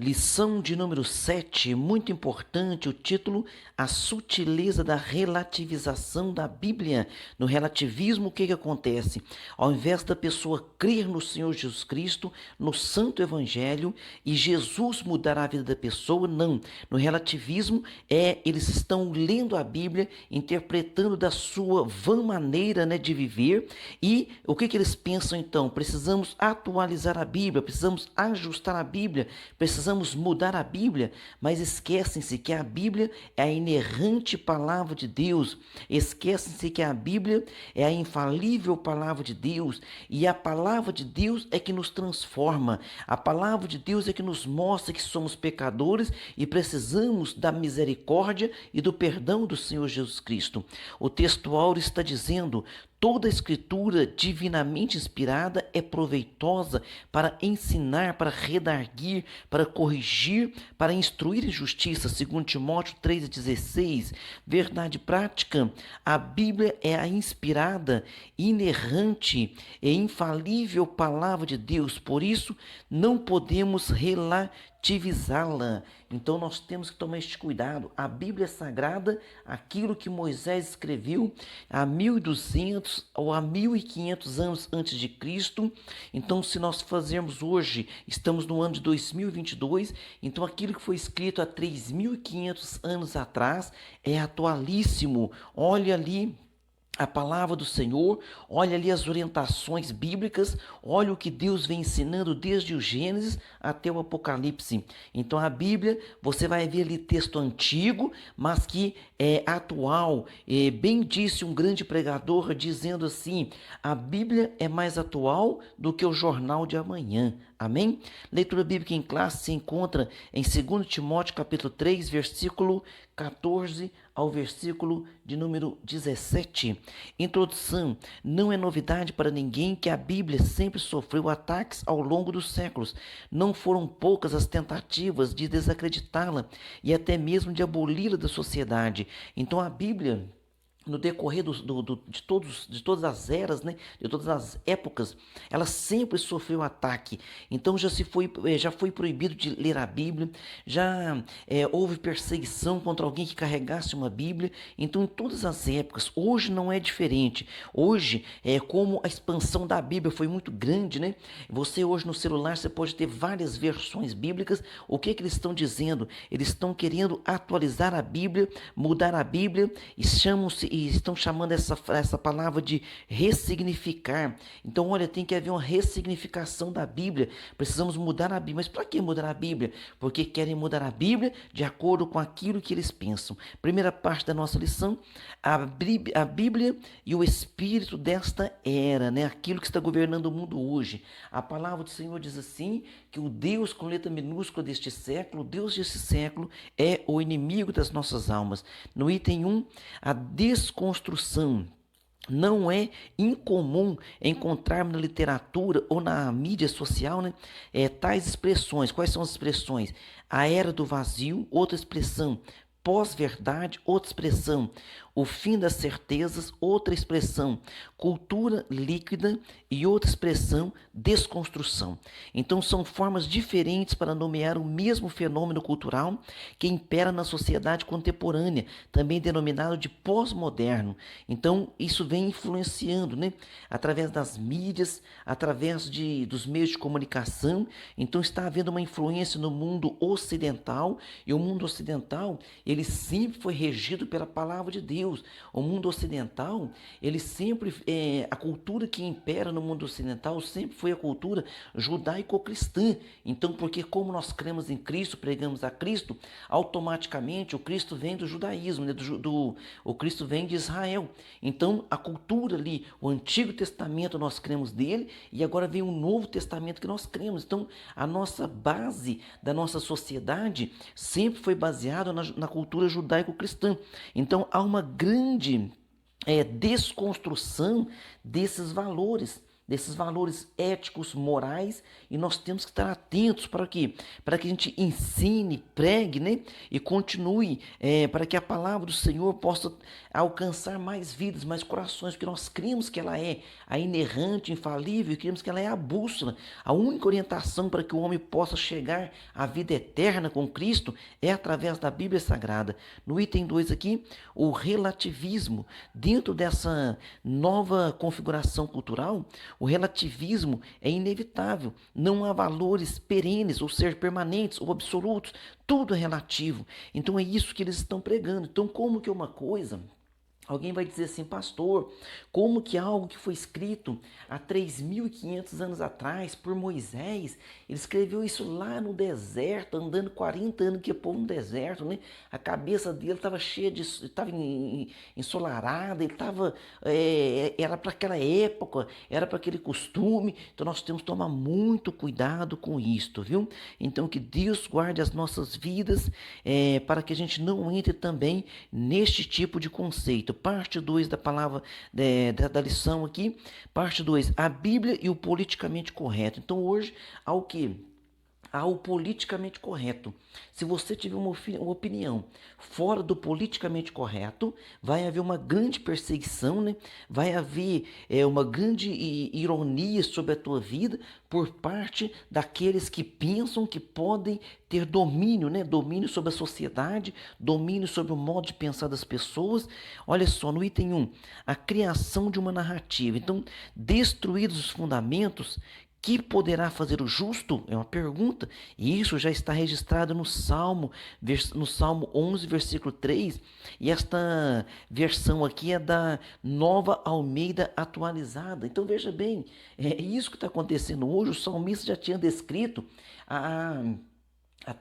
Lição de número 7, muito importante, o título A Sutileza da Relativização da Bíblia. No relativismo, o que acontece? Ao invés da pessoa crer no Senhor Jesus Cristo, no Santo Evangelho, e Jesus mudar a vida da pessoa, não. No relativismo, eles estão lendo a Bíblia, interpretando da sua vã maneira, de viver, e o que eles pensam então? Precisamos atualizar a Bíblia, precisamos ajustar a Bíblia, precisamos mudar a Bíblia, mas esquecem-se que a Bíblia é a inerrante palavra de Deus, esquecem-se que a Bíblia é a infalível palavra de Deus, e a palavra de Deus é que nos transforma, a palavra de Deus é que nos mostra que somos pecadores e precisamos da misericórdia e do perdão do Senhor Jesus Cristo. O texto áureo está dizendo: toda a escritura divinamente inspirada é proveitosa para ensinar, para redarguir, para corrigir, para instruir em justiça, segundo Timóteo 3,16. Verdade prática, a Bíblia é a inspirada, inerrante e infalível palavra de Deus, por isso não podemos relativizá-la. Então nós temos que tomar este cuidado. A Bíblia é sagrada, aquilo que Moisés escreveu há 1200 ou há 1500 anos antes de Cristo. Então, se nós fazermos hoje, estamos no ano de 2022, então aquilo que foi escrito há 3500 anos atrás é atualíssimo. Olha ali a palavra do Senhor, olha ali as orientações bíblicas, olha o que Deus vem ensinando desde o Gênesis até o Apocalipse. Então a Bíblia, você vai ver ali texto antigo, mas que é atual. Bem disse um grande pregador dizendo assim: a Bíblia é mais atual do que o jornal de amanhã. Amém? Leitura bíblica em classe se encontra em 2 Timóteo capítulo 3, versículo 14 ao versículo de número 17. Introdução: não é novidade para ninguém que a Bíblia sempre sofreu ataques ao longo dos séculos. Não foram poucas as tentativas de desacreditá-la e até mesmo de aboli-la da sociedade. Então a Bíblia, no decorrer de todas as eras, de todas as épocas, ela sempre sofreu ataque. Então já foi proibido de ler a Bíblia, já houve perseguição contra alguém que carregasse uma Bíblia. Então, em todas as épocas, hoje não é diferente. Hoje, como a expansão da Bíblia foi muito grande, Você hoje no celular você pode ter várias versões bíblicas. O que eles estão dizendo? Eles estão querendo atualizar a Bíblia, mudar a Bíblia e estão chamando essa palavra de ressignificar. Então, olha, tem que haver uma ressignificação da Bíblia. Precisamos mudar a Bíblia. Mas para que mudar a Bíblia? Porque querem mudar a Bíblia de acordo com aquilo que eles pensam. Primeira parte da nossa lição: a Bíblia e o espírito desta era, aquilo que está governando o mundo hoje. A palavra do Senhor diz assim, que o Deus com letra minúscula deste século, o Deus desse século, é o inimigo das nossas almas. No item 1, a desconstrução. Não é incomum encontrarmos na literatura ou na mídia social, tais expressões. Quais são as expressões? A era do vazio, outra expressão. Pós-verdade, outra expressão. O fim das certezas, outra expressão. Cultura líquida e outra expressão, desconstrução. Então são formas diferentes para nomear o mesmo fenômeno cultural que impera na sociedade contemporânea, também denominado de pós-moderno. Então isso vem influenciando, através das mídias, através dos meios de comunicação. Então está havendo uma influência no mundo ocidental, e o mundo ocidental, ele sempre foi regido pela palavra de Deus. O mundo ocidental, ele sempre, a cultura que impera no mundo ocidental sempre foi a cultura judaico-cristã. Então, porque como nós cremos em Cristo, pregamos a Cristo, automaticamente o Cristo vem do judaísmo, o Cristo vem de Israel. Então, a cultura ali, o Antigo Testamento nós cremos dele, e agora vem o Novo Testamento que nós cremos. Então, a nossa base da nossa sociedade sempre foi baseada na cultura judaico-cristã. Então, há uma grande desconstrução desses valores, desses valores éticos, morais, e nós temos que estar atentos para quê? Para que a gente ensine, pregue, né? E continue, para que a palavra do Senhor possa alcançar mais vidas, mais corações, porque nós cremos que ela é a inerrante, infalível, e cremos que ela é a bússola, a única orientação para que o homem possa chegar à vida eterna com Cristo é através da Bíblia Sagrada. No item 2 aqui, o relativismo. Dentro dessa nova configuração cultural, o relativismo é inevitável. Não há valores perenes, ou seja, permanentes ou absolutos. Tudo é relativo. Então é isso que eles estão pregando. Então, como que é uma coisa... Alguém vai dizer assim, pastor, como que algo que foi escrito há 3.500 anos atrás por Moisés, ele escreveu isso lá no deserto, andando 40 anos que pôr no deserto, né? A cabeça dele estava cheia de, estava ensolarada, ele estava, era para aquela época, era para aquele costume, então nós temos que tomar muito cuidado com isto, viu? Então que Deus guarde as nossas vidas, para que a gente não entre também neste tipo de conceito. Parte 2 da palavra, da lição aqui, parte 2, a Bíblia e o politicamente correto. Então hoje, há o que? Há o politicamente correto. Se você tiver uma opinião fora do politicamente correto, vai haver uma grande perseguição, né? Vai haver uma grande ironia sobre a tua vida por parte daqueles que pensam que podem ter domínio, né? Domínio sobre a sociedade, domínio sobre o modo de pensar das pessoas. Olha só, no item 1, a criação de uma narrativa. Então, destruídos os fundamentos, que poderá fazer o justo? É uma pergunta. E isso já está registrado no Salmo 11, versículo 3. E esta versão aqui é da Nova Almeida Atualizada. Então veja bem, é isso que está acontecendo hoje. O salmista já tinha descrito há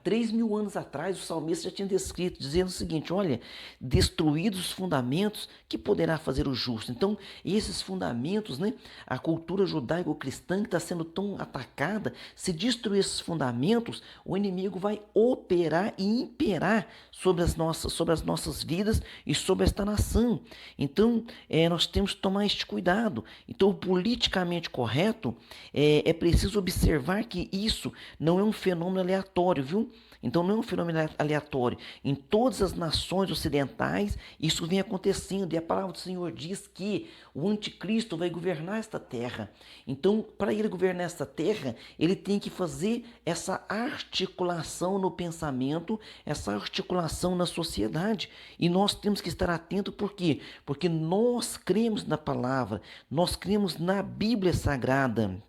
3.000 anos atrás, o salmista já tinha descrito, dizendo o seguinte, olha, destruídos os fundamentos, que poderá fazer o justo? Então, esses fundamentos, né, a cultura judaico-cristã que está sendo tão atacada, se destruir esses fundamentos, o inimigo vai operar e imperar sobre as nossas vidas e sobre esta nação. Então, nós temos que tomar este cuidado. Então, o politicamente correto, é preciso observar que isso não é um fenômeno aleatório, viu? Então não é um fenômeno aleatório. Em todas as nações ocidentais, isso vem acontecendo. E a palavra do Senhor diz que o anticristo vai governar esta terra. Então, para ele governar esta terra, ele tem que fazer essa articulação no pensamento, essa articulação na sociedade. E nós temos que estar atentos, por quê? Porque nós cremos na palavra, nós cremos na Bíblia Sagrada.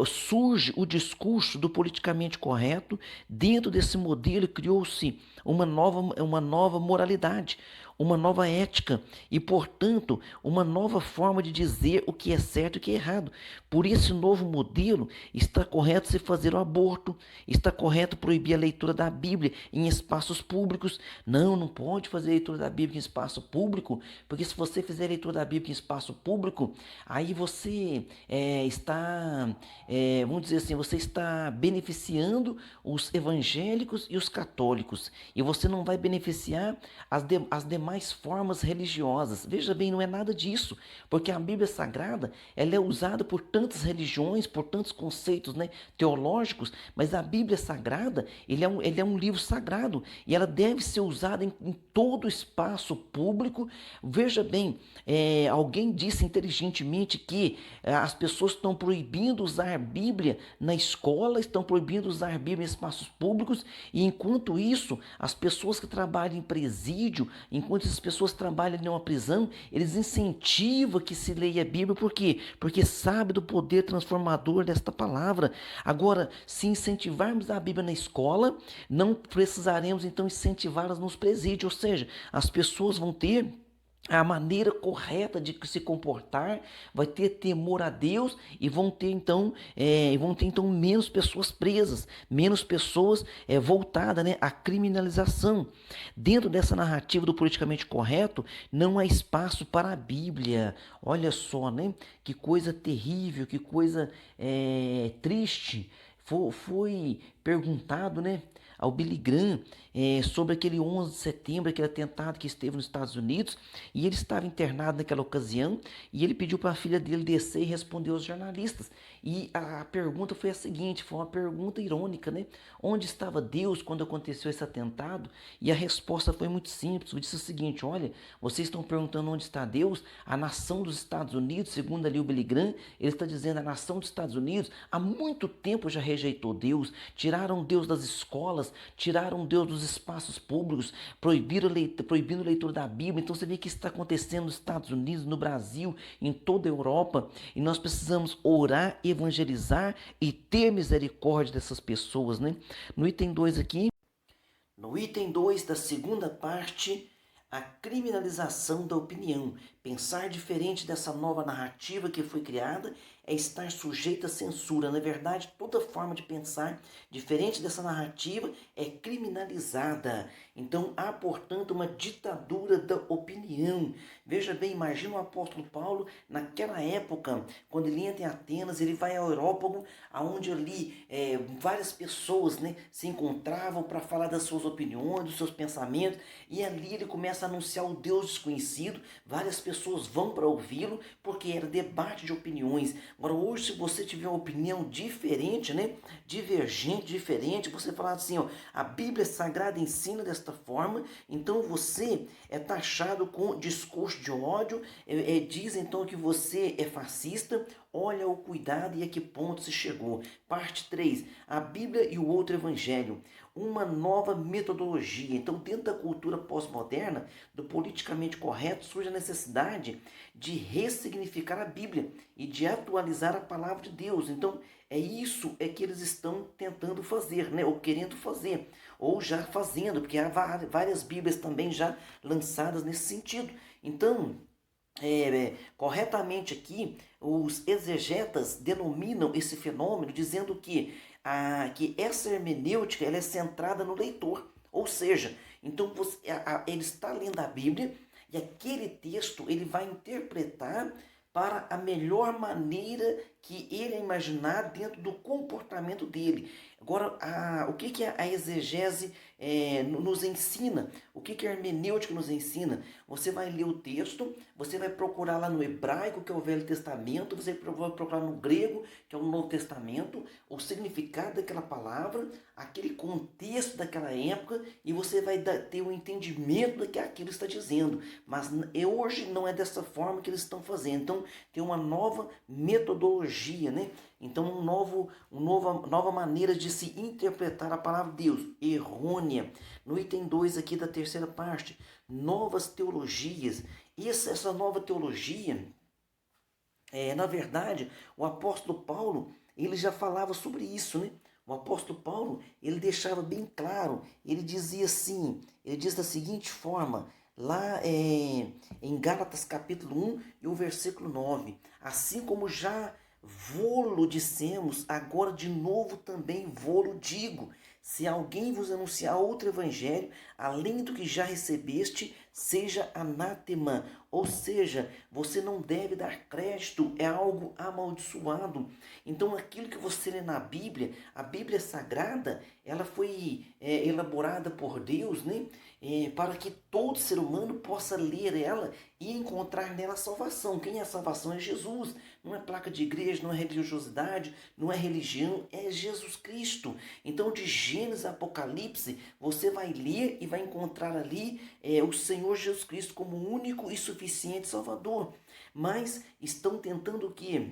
Surge o discurso do politicamente correto. Dentro desse modelo criou-se uma nova moralidade, uma nova ética e, portanto, uma nova forma de dizer o que é certo e o que é errado. Por esse novo modelo, está correto se fazer o aborto, está correto proibir a leitura da Bíblia em espaços públicos. Não pode fazer leitura da Bíblia em espaço público, porque se você fizer leitura da Bíblia em espaço público, aí você vamos dizer assim, você está beneficiando os evangélicos e os católicos, e você não vai beneficiar as demais formas religiosas. Veja bem, não é nada disso, porque a Bíblia Sagrada, ela é usada por tantas religiões, por tantos conceitos, né, teológicos, mas a Bíblia Sagrada, ele é um livro sagrado, e ela deve ser usada em todo o espaço público. Veja bem, alguém disse inteligentemente que as pessoas estão proibindo usar a Bíblia na escola, estão proibindo usar a Bíblia em espaços públicos, e enquanto isso, as pessoas que trabalham em presídio, enquanto essas pessoas trabalham em uma prisão, eles incentivam que se leia a Bíblia. Por quê? Porque sabe do poder transformador desta palavra. Agora, se incentivarmos a Bíblia na escola, não precisaremos então incentivá-las nos presídios, ou seja, as pessoas vão ter a maneira correta de se comportar, vai ter temor a Deus, e vão ter então menos pessoas presas, menos pessoas voltadas, né, à criminalização. Dentro dessa narrativa do politicamente correto, não há espaço para a Bíblia. Olha só, né? Que coisa terrível, que coisa triste. foi perguntado, né, ao Billy Graham sobre aquele 11 de setembro, aquele atentado que esteve nos Estados Unidos, e ele estava internado naquela ocasião, e ele pediu para a filha dele descer e responder aos jornalistas. E a pergunta foi a seguinte, foi uma pergunta irônica, né? Onde estava Deus quando aconteceu esse atentado? E a resposta foi muito simples, ele disse o seguinte, olha, vocês estão perguntando onde está Deus? A nação dos Estados Unidos, segundo ali o Billy Graham, ele está dizendo a nação dos Estados Unidos há muito tempo já rejeitou Deus, tiraram Deus das escolas, tiraram Deus dos espaços públicos, proibindo a leitura da Bíblia. Então você vê que isso está acontecendo nos Estados Unidos, no Brasil, em toda a Europa, e nós precisamos orar, evangelizar e ter misericórdia dessas pessoas, né? No item 2 aqui, no item 2 da segunda parte, a criminalização da opinião. Pensar diferente dessa nova narrativa que foi criada é estar sujeito à censura. Na verdade, toda forma de pensar diferente dessa narrativa é criminalizada. Então, há, portanto, uma ditadura da opinião. Veja bem, imagina o apóstolo Paulo, naquela época, quando ele entra em Atenas, ele vai ao Areópago, onde ali várias pessoas, né, se encontravam para falar das suas opiniões, dos seus pensamentos, e ali ele começa a anunciar o Deus desconhecido. Várias pessoas vão para ouvi-lo, porque era debate de opiniões. Agora, hoje, se você tiver uma opinião diferente, né, divergente, diferente, você falar assim, ó, a Bíblia Sagrada ensina desta forma, então você é taxado com discurso de ódio, diz então que você é fascista. Olha o cuidado e a que ponto se chegou. Parte 3, a Bíblia e o outro evangelho. Uma nova metodologia. Então, dentro da cultura pós-moderna, do politicamente correto, surge a necessidade de ressignificar a Bíblia e de atualizar a palavra de Deus. Então, isso que eles estão tentando fazer, né? Ou querendo fazer, ou já fazendo, porque há várias Bíblias também já lançadas nesse sentido. Então, corretamente aqui, os exegetas denominam esse fenômeno dizendo que essa hermenêutica ela é centrada no leitor. Ou seja, então ele está lendo a Bíblia e aquele texto ele vai interpretar para a melhor maneira que ele imaginar dentro do comportamento dele. Agora, o que a exegese nos ensina? O que a hermenêutica nos ensina? Você vai ler o texto, você vai procurar lá no hebraico, que é o Velho Testamento, você vai procurar no grego, que é o Novo Testamento, o significado daquela palavra, aquele contexto daquela época, e você vai ter o entendimento do que aquilo está dizendo. Mas hoje não é dessa forma que eles estão fazendo. Então, tem uma nova metodologia, né? Então, nova maneira de se interpretar a palavra de Deus, errônea. No item 2 aqui da terceira parte, novas teologias. Essa nova teologia, na verdade, o apóstolo Paulo, ele já falava sobre isso, né? O apóstolo Paulo, ele deixava bem claro, ele dizia assim, ele diz da seguinte forma, lá em Gálatas capítulo 1 e o versículo 9, assim como já vô-lo dissemos, agora de novo também vô-lo digo, se alguém vos anunciar outro evangelho, além do que já recebeste, seja anátema. Ou seja, você não deve dar crédito, é algo amaldiçoado. Então aquilo que você lê na Bíblia, a Bíblia Sagrada, ela foi elaborada por Deus, né? Para que todo ser humano possa ler ela e encontrar nela salvação. Quem é a salvação? É Jesus. Não é placa de igreja, não é religiosidade, não é religião, é Jesus Cristo. Então de Gênesis a Apocalipse, você vai ler e vai encontrar ali o Senhor Jesus Cristo como único e suficiente Salvador. Mas estão tentando o quê?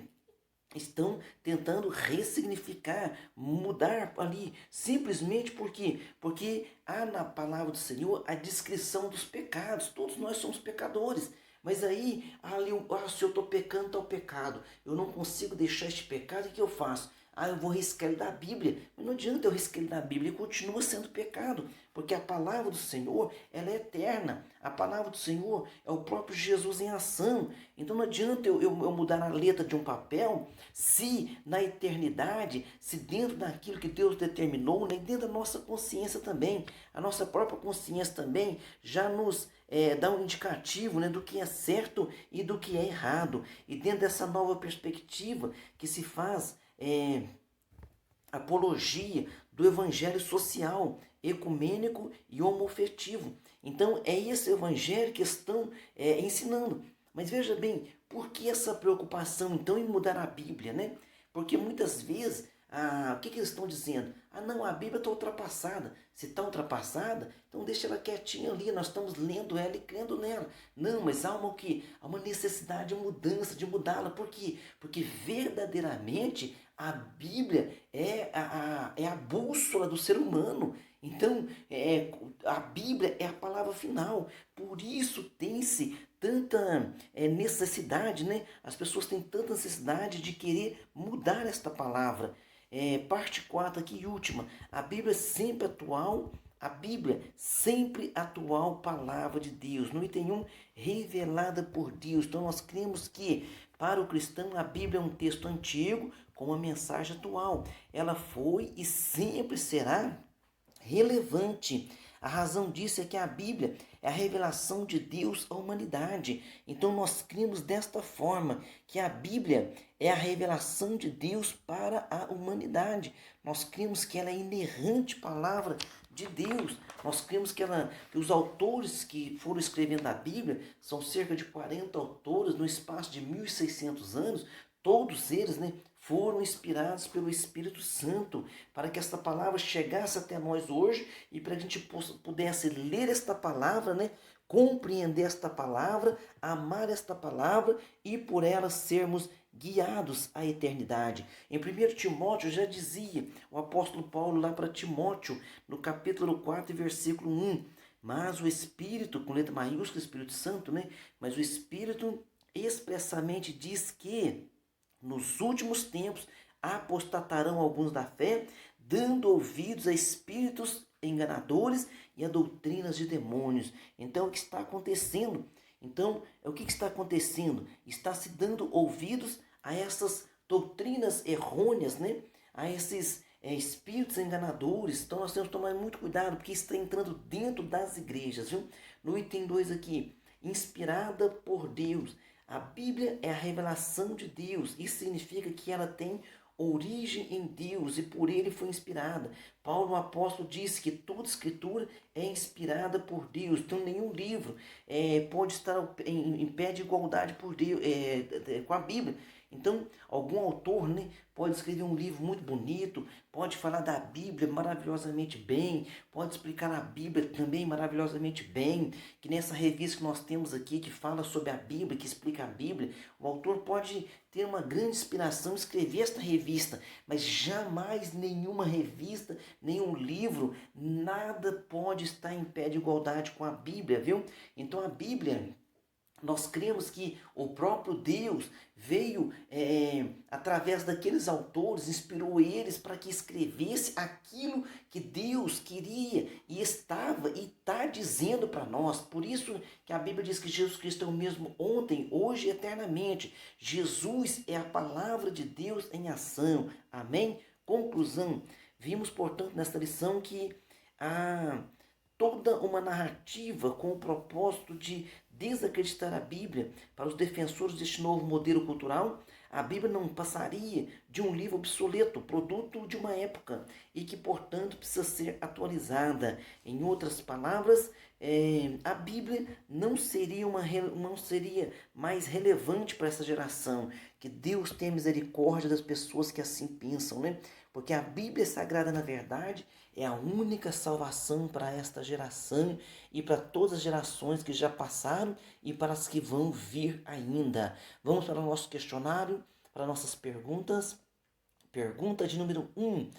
Estão tentando ressignificar, mudar ali, simplesmente porque há na palavra do Senhor a descrição dos pecados. Todos nós somos pecadores. Mas aí, se eu estou pecando, tal pecado, eu não consigo deixar este pecado, o que eu faço? Eu vou riscar ele da Bíblia. Mas não adianta eu riscar ele da Bíblia, ele continua sendo pecado. Porque a palavra do Senhor, ela é eterna. A palavra do Senhor é o próprio Jesus em ação. Então não adianta eu mudar a letra de um papel, se na eternidade, se dentro daquilo que Deus determinou, né, dentro da nossa consciência também, a nossa própria consciência também já nos dá um indicativo, né, do que é certo e do que é errado. E dentro dessa nova perspectiva que se faz apologia do evangelho social, ecumênico e homoafetivo. Então, é esse evangelho que estão ensinando. Mas veja bem, por que essa preocupação, então, em mudar a Bíblia, né? Porque muitas vezes, o que eles estão dizendo? Ah, não, a Bíblia está ultrapassada. Se está ultrapassada, então deixa ela quietinha ali, nós estamos lendo ela e crendo nela. Não, mas há uma, há uma necessidade de mudança, de mudá-la. Por quê? Porque verdadeiramente a Bíblia é a bússola do ser humano. Então, a Bíblia é a palavra final. Por isso tem-se tanta necessidade, né? As pessoas têm tanta necessidade de querer mudar esta palavra. Parte 4 aqui e última. A Bíblia é sempre atual. A Bíblia, sempre atual palavra de Deus. No item 1, revelada por Deus. Então nós cremos que, para o cristão, a Bíblia é um texto antigo com uma mensagem atual. Ela foi e sempre será relevante. A razão disso é que a Bíblia é a revelação de Deus à humanidade. Então nós cremos desta forma, que a Bíblia é a revelação de Deus para a humanidade. Nós cremos que ela é inerrante palavra de Deus. Nós cremos que os autores que foram escrevendo a Bíblia, são cerca de 40 autores no espaço de 1.600 anos, todos eles, né, foram inspirados pelo Espírito Santo para que esta palavra chegasse até nós hoje e para que a gente pudesse ler esta palavra, né, compreender esta palavra, amar esta palavra e por ela sermos guiados à eternidade. Em 1 Timóteo já dizia o apóstolo Paulo lá para Timóteo, no capítulo 4, versículo 1, mas o Espírito, com letra maiúscula, Espírito Santo, né, mas o Espírito expressamente diz que nos últimos tempos apostatarão alguns da fé, dando ouvidos a espíritos enganadores e a doutrinas de demônios. Então, o que está acontecendo? Então, o que está acontecendo? Está se dando ouvidos a essas doutrinas errôneas, né? A esses espíritos enganadores. Então, nós temos que tomar muito cuidado, porque está entrando dentro das igrejas, viu? No item 2 aqui, inspirada por Deus. A Bíblia é a revelação de Deus. Isso significa que ela tem origem em Deus e por ele foi inspirada. Paulo, o apóstolo, disse que toda escritura é inspirada por Deus. Então nenhum livro pode estar em pé de igualdade por Deus, com a Bíblia. Então, algum autor, né, pode escrever um livro muito bonito, pode falar da Bíblia maravilhosamente bem, pode explicar a Bíblia também maravilhosamente bem, que nessa revista que nós temos aqui, que fala sobre a Bíblia, que explica a Bíblia, o autor pode ter uma grande inspiração em escrever esta revista, mas jamais nenhuma revista, nenhum livro, nada pode estar em pé de igualdade com a Bíblia, viu? Então a Bíblia, nós cremos que o próprio Deus veio, através daqueles autores, inspirou eles para que escrevesse aquilo que Deus queria e estava e está dizendo para nós. Por isso que a Bíblia diz que Jesus Cristo é o mesmo ontem, hoje e eternamente. Jesus é a palavra de Deus em ação. Amém? Conclusão. Vimos, portanto, nesta lição que há toda uma narrativa com o propósito de desacreditar a Bíblia. Para os defensores deste novo modelo cultural, a Bíblia não passaria de um livro obsoleto, produto de uma época e que, portanto, precisa ser atualizada. Em outras palavras, a Bíblia não seria mais relevante para essa geração. Que Deus tenha misericórdia das pessoas que assim pensam, né? Porque a Bíblia Sagrada, na verdade, é a única salvação para esta geração e para todas as gerações que já passaram e para as que vão vir ainda. Vamos para o nosso questionário, para nossas perguntas. Pergunta de número 1.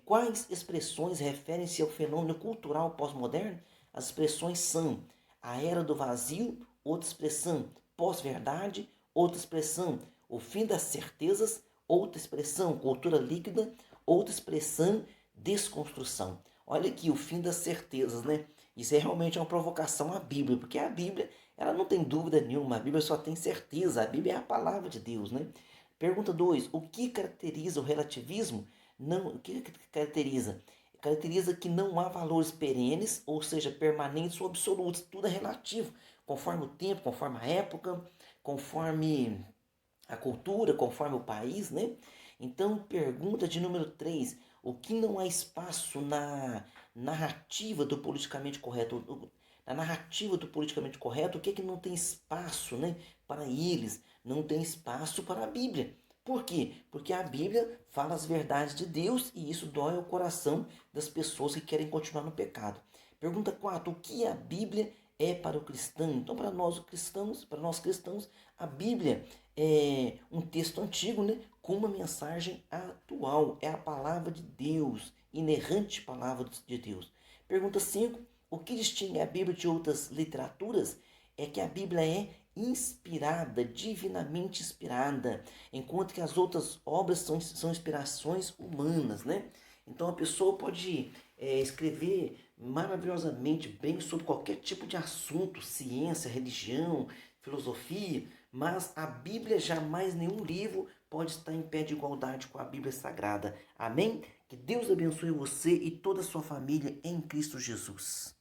Quais expressões referem-se ao fenômeno cultural pós-moderno? As expressões são a era do vazio, outra expressão pós-verdade, outra expressão o fim das certezas, outra expressão cultura líquida, outra expressão desconstrução. Olha aqui o fim das certezas, né? Isso é realmente uma provocação à Bíblia, porque a Bíblia, ela não tem dúvida nenhuma, a Bíblia só tem certeza, a Bíblia é a palavra de Deus, né? Pergunta 2, o que caracteriza o relativismo? O que caracteriza? Caracteriza que não há valores perenes, ou seja, permanentes ou absolutos, tudo é relativo, conforme o tempo, conforme a época, conforme a cultura, conforme o país, né? Então, pergunta de número 3: o que não há espaço na narrativa do politicamente correto? Na narrativa do politicamente correto, o que é que não tem espaço, né, para eles? Não tem espaço para a Bíblia. Por quê? Porque a Bíblia fala as verdades de Deus e isso dói ao coração das pessoas que querem continuar no pecado. Pergunta 4: o que a Bíblia é para o cristão? Então, para nós cristãos, a Bíblia é um texto antigo, né, com uma mensagem atual. É a palavra de Deus, inerrante palavra de Deus. Pergunta 5: o que distingue a Bíblia de outras literaturas é que a Bíblia é inspirada, divinamente inspirada, enquanto que as outras obras são inspirações humanas, né? Então a pessoa pode escrever maravilhosamente bem sobre qualquer tipo de assunto, ciência, religião, filosofia, mas a Bíblia jamais, nenhum livro pode estar em pé de igualdade com a Bíblia Sagrada. Amém? Que Deus abençoe você e toda a sua família em Cristo Jesus.